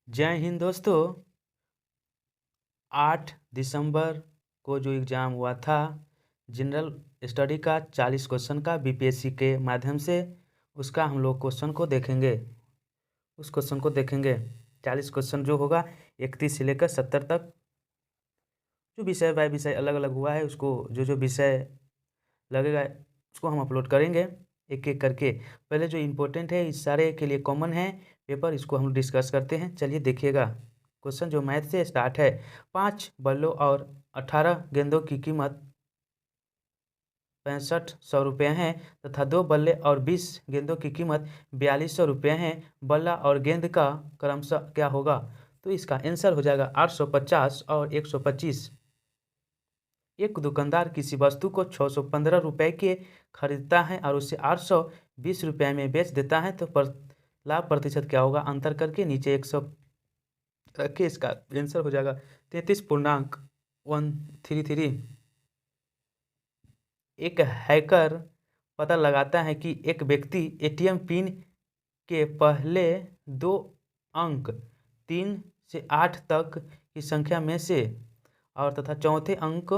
जय हिंद दोस्तों। 8 दिसंबर को जो एग्ज़ाम हुआ था जनरल स्टडी का 40 क्वेश्चन का बीपीएससी के माध्यम से, उसका हम लोग क्वेश्चन को देखेंगे। उस क्वेश्चन को देखेंगे 40 क्वेश्चन जो होगा 31 से लेकर 70 तक, जो विषय बाय विषय अलग अलग हुआ है, उसको जो जो विषय लगेगा उसको हम अपलोड करेंगे एक एक करके। पहले जो इम्पोर्टेंट है, इस सारे के लिए कॉमन है पेपर, इसको हम डिस्कस करते हैं। चलिए देखिएगा क्वेश्चन जो मैथ से स्टार्ट है। 5 बल्लों और 18 गेंदों की कीमत 6500 रुपये हैं तथा 2 बल्ले और 20 गेंदों की कीमत 4200 रुपये हैं। बल्ला और गेंद का क्रमशः क्या होगा? तो इसका आंसर हो जाएगा 850 और 125। एक दुकानदार किसी वस्तु को 615 रुपये के खरीदता है और उसे 820 रुपये में बेच देता है, तो लाभ प्रतिशत क्या होगा? अंतर करके नीचे 100 रख के इसका आंसर हो जाएगा 33.133। एक हैकर पता लगाता है कि एक व्यक्ति एटीएम पिन के पहले 2 अंक 3 से 8 तक की संख्या में से और तथा चौथे अंक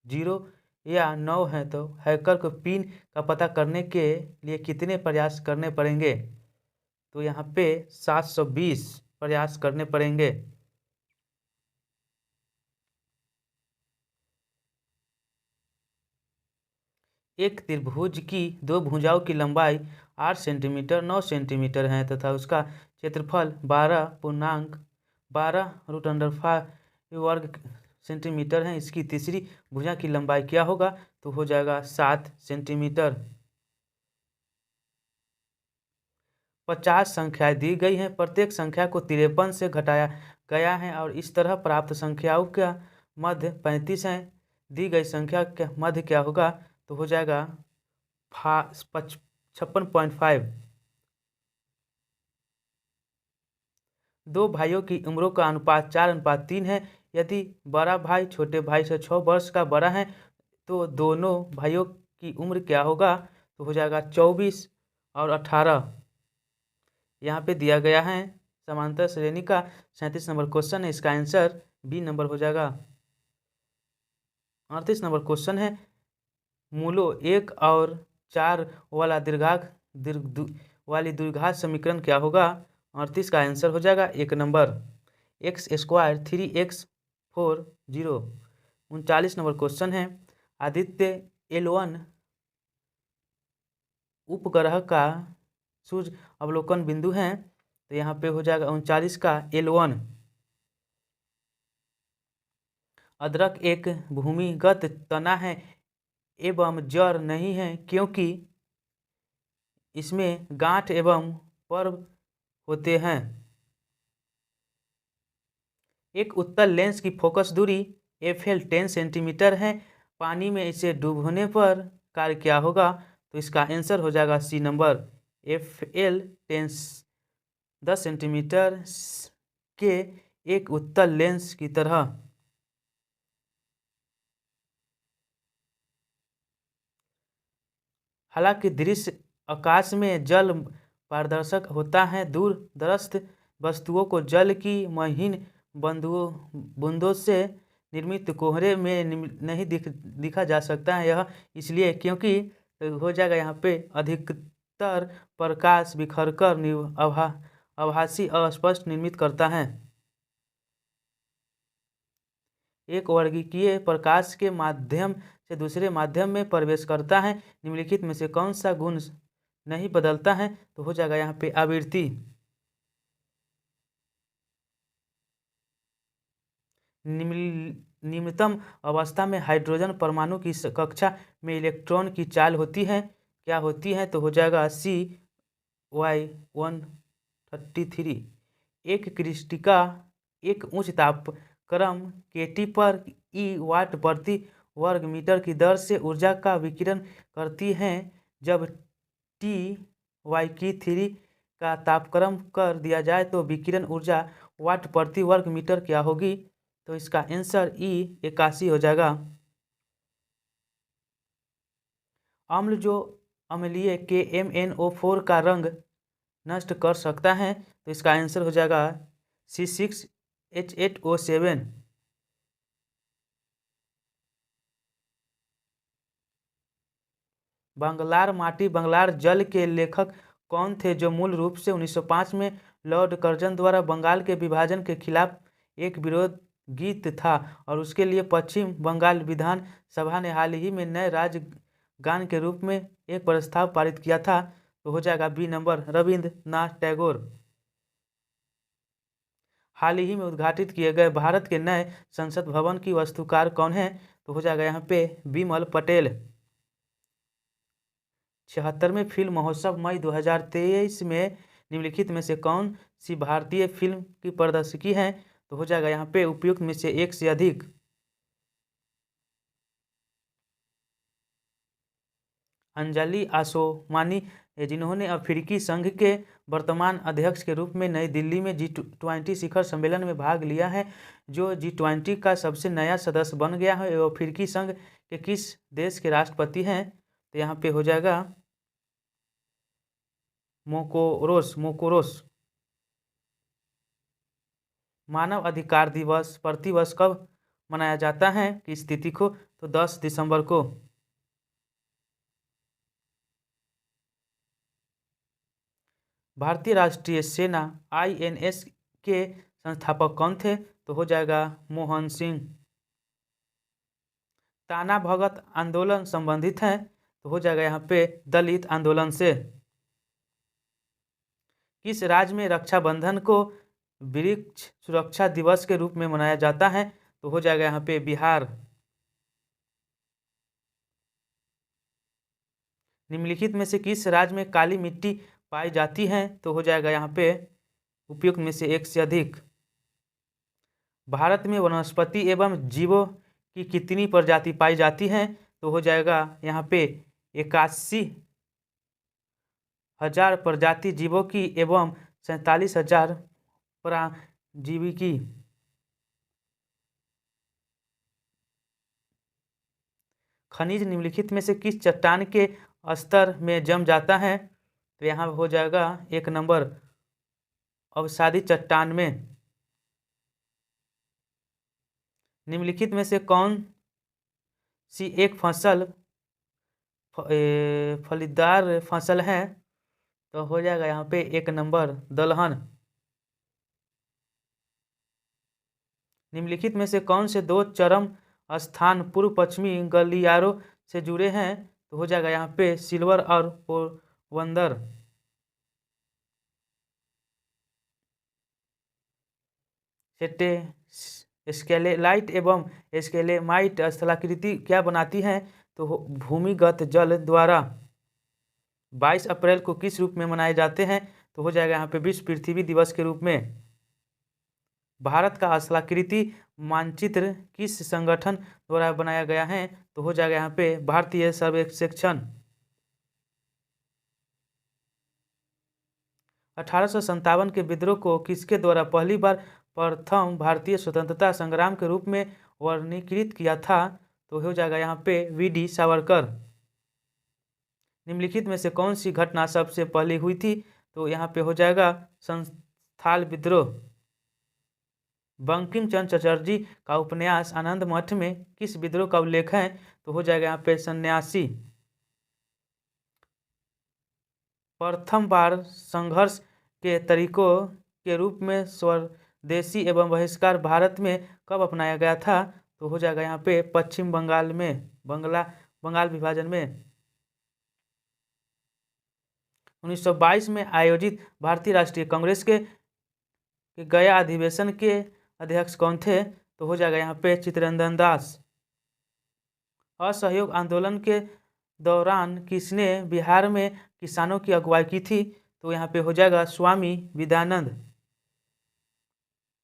0 या 9 है, तो हैकर को पिन का पता करने के लिए कितने प्रयास करने पड़ेंगे? तो यहाँ पे 720 प्रयास करने पड़ेंगे। एक त्रिभुज की 2 भुजाओं की लंबाई 8 सेंटीमीटर 9 सेंटीमीटर है तथा उसका क्षेत्रफल 12 वर्ग सेंटीमीटर है। इसकी तीसरी भुजा की लंबाई क्या होगा? तो हो जाएगा 7 सेंटीमीटर। 50 संख्याएं दी गई हैं, प्रत्येक संख्या को 53 से घटाया गया है और इस तरह प्राप्त संख्याओं का मध्य 35 है। दी गई संख्या का मध्य क्या होगा? तो हो जाएगा 56.5। दो भाइयों की उम्रों का अनुपात 4:3 है। यदि बड़ा भाई छोटे भाई से 6 वर्ष का बड़ा है, तो दोनों भाइयों की उम्र क्या होगा? तो हो जाएगा 24 और 18। यहाँ पे दिया गया है समांतर श्रेणी का 37 नंबर क्वेश्चन है, इसका आंसर बी नंबर हो जाएगा। 38 नंबर क्वेश्चन है, मूलों 1 और 4 वाला वाली द्विघात समीकरण क्या होगा? 38 का आंसर हो जाएगा 1 number x² 3x40। 39 number question है, आदित्य L1 उपग्रह का सूर्य अवलोकन बिंदु है, तो यहाँ पे हो जाएगा 39 का L1। अदरक एक भूमिगत तना है एवं जड़ नहीं है, क्योंकि इसमें गांठ एवं पर्व होते हैं। एक उत्तल लेंस की फोकस दूरी FL 10 सेंटीमीटर है। पानी में इसे डूबने पर कार्य क्या होगा? तो इसका आंसर हो जाएगा सी नंबर FL 10 सेंटीमीटर के एक उत्तल लेंस की तरह। हालांकि दृश्य आकाश में जल पारदर्शक होता है, दूर दराज वस्तुओं को जल की महीन बूंदों से निर्मित कोहरे में नहीं दिखा जा सकता है। यह इसलिए क्योंकि हो जाएगा यहाँ पे अधिकतर प्रकाश बिखरकर आभासी अस्पष्ट निर्मित करता है। एक वर्गीकीय प्रकाश के माध्यम से दूसरे माध्यम में प्रवेश करता है। निम्नलिखित में से कौन सा गुण नहीं बदलता है? तो हो जाएगा यहाँ पे आवृत्ति। निम्नतम अवस्था में हाइड्रोजन परमाणु की कक्षा में इलेक्ट्रॉन की चाल होती है, क्या होती है? तो हो जाएगा CY133। एक क्रिस्टिका एक उच्च तापक्रम KT पर E वाट प्रति वर्ग मीटर की दर से ऊर्जा का विकिरण करती है। जब TY3 का तापक्रम कर दिया जाए तो विकिरण ऊर्जा वाट प्रति वर्ग मीटर क्या होगी? तो इसका आंसर E81 हो जाएगा। अम्ल जो अम्लीय KMnO4 का रंग नष्ट कर सकता है, तो इसका आंसर हो जाएगा C6H8O7। बंगलार माटी बंगलार जल के लेखक कौन थे, जो मूल रूप से 1905 में लॉर्ड कर्जन द्वारा बंगाल के विभाजन के खिलाफ एक विरोध गीत था और उसके लिए पश्चिम बंगाल विधान सभा ने हाल ही में नए राज्य गान के रूप में एक प्रस्ताव पारित किया था। तो हो जाएगा बी नंबर, रविंद्रनाथ टैगोर। हाल ही में उद्घाटित किए गए भारत के नए संसद भवन की वास्तुकार कौन है, तो हो जाएगा यहाँ पे बिमल पटेल। 76वें फिल्म महोत्सव मई 2023 में निम्नलिखित में से कौन सी भारतीय फिल्म की प्रदर्शकी है, तो हो जाएगा यहाँ पे उपयुक्त में से एक से अधिक। अंजलि आसोमानी, जिन्होंने अफ्रीकी संघ के वर्तमान अध्यक्ष के रूप में नई दिल्ली में G20 शिखर सम्मेलन में भाग लिया है, जो G20 का सबसे नया सदस्य बन गया है। वो अफ्रीकी संघ के किस देश के राष्ट्रपति हैं, तो यहाँ पे हो जाएगा मोकोरोस। मानव अधिकार दिवस प्रतिवर्ष कब मनाया जाता है, किस तिथि को, तो 10 दिसंबर को। भारतीय राष्ट्रीय सेना INS के संस्थापक कौन थे, तो हो जाएगा मोहन सिंह। ताना भगत आंदोलन संबंधित है, तो हो जाएगा यहाँ पे दलित आंदोलन से। किस राज्य में रक्षाबंधन को वृक्ष सुरक्षा दिवस के रूप में मनाया जाता है, तो हो जाएगा यहाँ पे बिहार। निम्नलिखित में से किस राज्य में काली मिट्टी पाई जाती है, तो हो जाएगा यहाँ पे उपयुक्त में से एक से अधिक। भारत में वनस्पति एवं जीवों की कितनी प्रजाति पाई जाती हैं, तो हो जाएगा यहाँ पे 81,000 प्रजाति जीवों की एवं 47,000 परजीवी की। खनिज निम्नलिखित में से किस चट्टान के स्तर में जम जाता है, तो यहाँ हो जाएगा एक नंबर, अवसादी चट्टान में। निम्नलिखित में से कौन सी एक फसल फलीदार फसल है, तो हो जाएगा यहाँ पे एक नंबर, दलहन। निम्नलिखित में से कौन से दो चरम स्थान पूर्व पश्चिमी गलियारों से जुड़े हैं, तो हो जाएगा यहाँ पे सिल्वर और पोरबंदर। स्केलेलाइट एवं स्केलेमाइट स्थलाकृति क्या बनाती हैं, तो भूमिगत जल द्वारा। 22 अप्रैल को किस रूप में मनाए जाते हैं, तो हो जाएगा यहाँ पे विश्व पृथ्वी दिवस के रूप में। भारत का स्थलाकृति मानचित्र किस संगठन द्वारा बनाया गया है, तो हो जाएगा यहाँ पे भारतीय सर्वेक्षण। 1857 के विद्रोह को किसके द्वारा पहली बार प्रथम भारतीय स्वतंत्रता संग्राम के रूप में वर्गीकृत किया था, तो हो जाएगा यहाँ पे VD सावरकर। निम्नलिखित में से कौन सी घटना सबसे पहले हुई थी, तो यहाँ पे हो जाएगा संथाल विद्रोह। बंकिम चंद्र चटर्जी का उपन्यास आनंद मठ में किस विद्रोह का उल्लेख है, तो हो जाएगा यहाँ पे सन्यासी। प्रथम बार संघर्ष के तरीकों के रूप में स्वदेशी एवं बहिष्कार भारत में कब अपनाया गया था, तो हो जाएगा यहाँ पे पश्चिम बंगाल में, बंगाल विभाजन में। 1922 में आयोजित भारतीय राष्ट्रीय कांग्रेस के गया अधिवेशन के अध्यक्ष कौन थे, तो हो जाएगा यहाँ पे चित्तरंजन दास। असहयोग आंदोलन के दौरान किसने बिहार में किसानों की अगुवाई की थी, तो यहाँ पे हो जाएगा स्वामी विद्यानंद।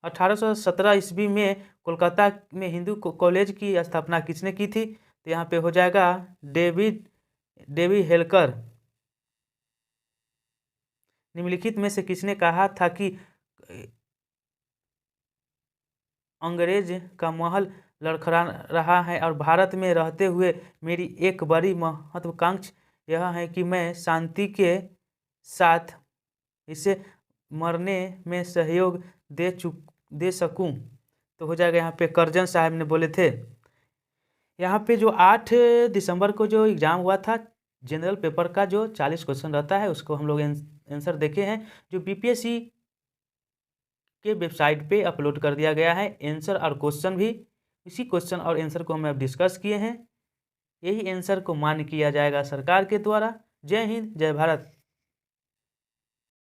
1817 ईस्वी में कोलकाता में हिंदू कॉलेज की स्थापना किसने की थी, तो यहाँ पे हो जाएगा डेवी हेलकर। निम्नलिखित में से किसने कहा था कि अंग्रेज का महल लड़खड़ा रहा है और भारत में रहते हुए मेरी एक बड़ी महत्वाकांक्षा यह है कि मैं शांति के साथ इसे मरने में सहयोग दे सकूं, तो हो जाएगा यहाँ पे करजन साहब ने बोले थे। यहाँ पे जो 8 दिसंबर को जो एग्ज़ाम हुआ था जनरल पेपर का, जो 40 क्वेश्चन रहता है, उसको हम लोग आंसर देखे हैं, जो बीपीएससी के वेबसाइट पे अपलोड कर दिया गया है। आंसर और क्वेश्चन भी इसी क्वेश्चन और आंसर को हम अब डिस्कस किए हैं। यही आंसर को मान्य किया जाएगा सरकार के द्वारा। जय हिंद, जय भारत।